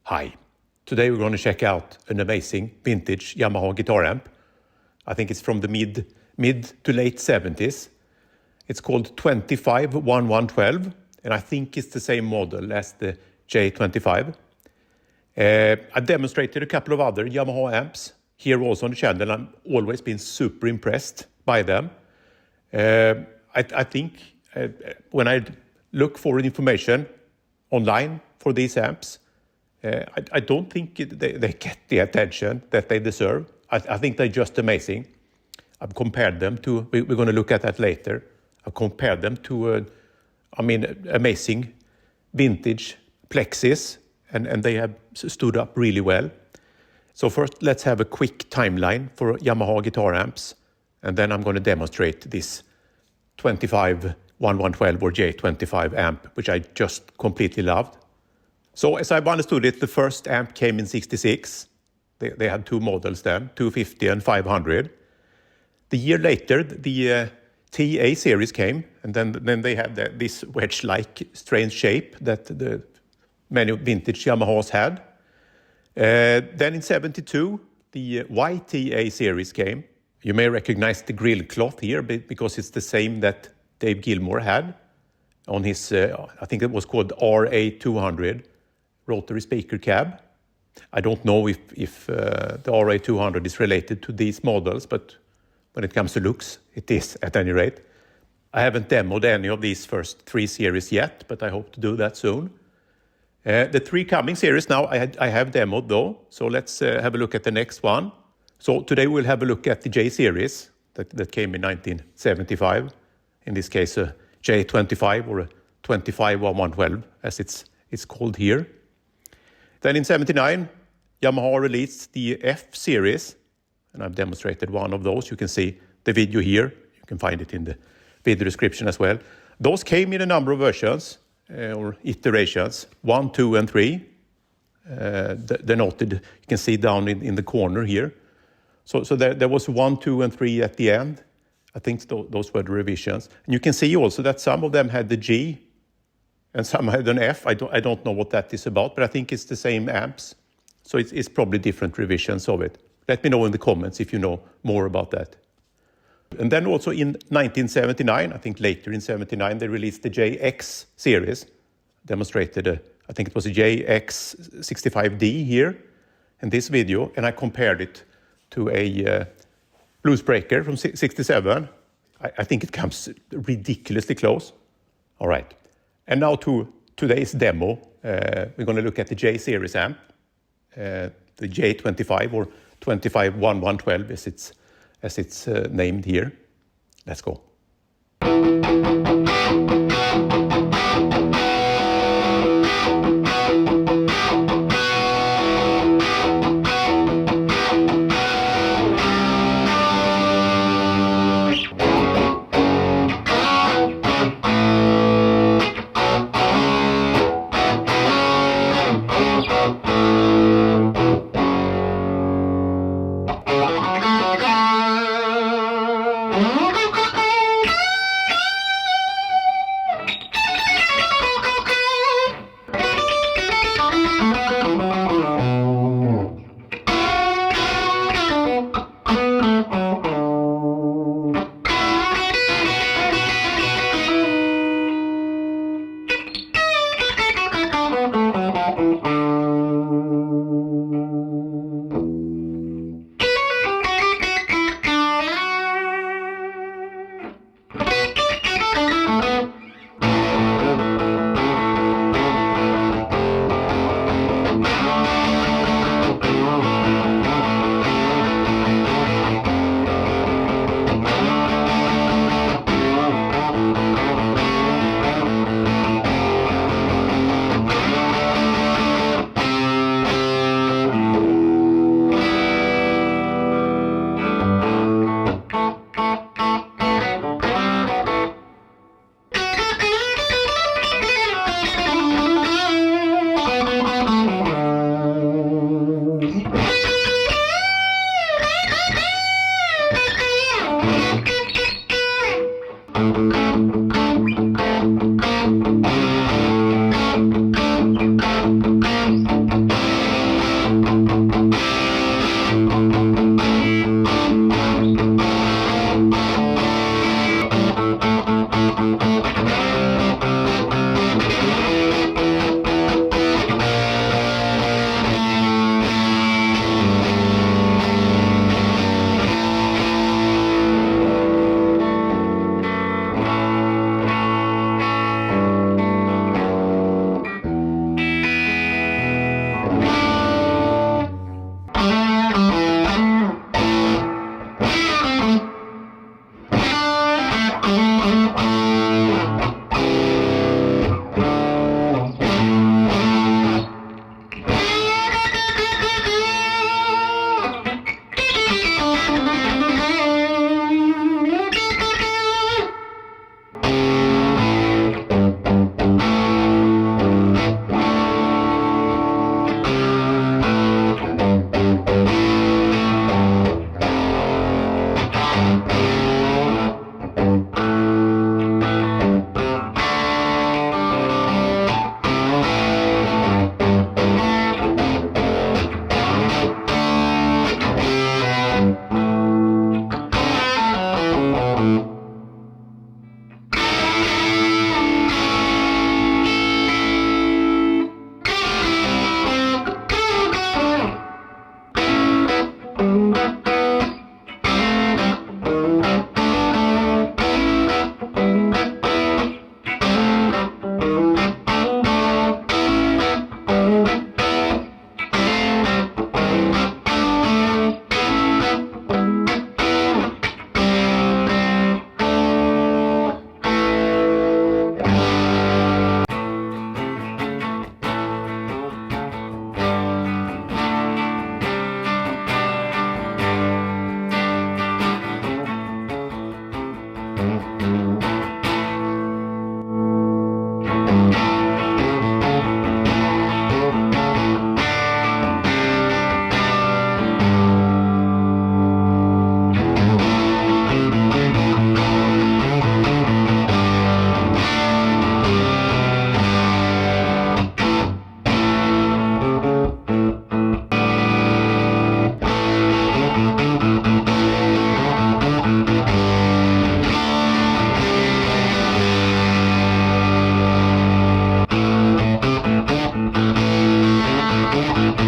Hi. Today we're going to check out an amazing vintage Yamaha guitar amp. I think it's from the mid to late 70s. It's called 25-1112 and I think it's the same model as the J-25. I demonstrated a couple of other Yamaha amps here also on the channel. I've always been super impressed by them. I think when I look for information online for these amps, I don't think they get the attention that they deserve. I think they're just amazing. I've compared them to, we're going to look at that later. I've compared them to, amazing vintage Plexis, and they have stood up really well. So first, let's have a quick timeline for Yamaha guitar amps, and then I'm going to demonstrate this 25-1112 or J-25 amp, which I just completely loved. So as I've understood it, the first amp came in '66. They had two models then, 250 and 500. The year later, the TA series came, and then they had this wedge-like strange shape that the many vintage Yamahas had. Then in '72, the YTA series came. You may recognize the grill cloth here because it's the same that Dave Gilmour had on his, I think it was called RA200 rotary speaker cab. I don't know if the RA200 is related to these models, but when it comes to looks, it is at any rate. I haven't demoed any of these first three series yet, but I hope to do that soon. The three coming series now I have demoed though, so let's have a look at the next one. So today we'll have a look at the J series that came in 1975. In this case, a J-25 or a 25-1112 as it's called here. Then in '79, Yamaha released the F series, and I've demonstrated one of those. You can see the video here. You can find it in the video description as well. Those came in a number of versions or iterations, 1, 2, and 3. They're noted, you can see down in the corner here. So there was 1, 2, and 3 at the end. I think those were the revisions. And you can see also that some of them had the G and some had an F. I don't know what that is about, but I think it's the same amps. So it's probably different revisions of it. Let me know in the comments if you know more about that. And then also in 1979, I think later in '79, they released the JX series. Demonstrated, I think it was a JX-65D here in this video, and I compared it to a BluesBreaker from '67. I think it comes ridiculously close. All right. And now to today's demo. We're going to look at the J series amp, the J-25 or 25-1112 as it's named here. Let's go. Thank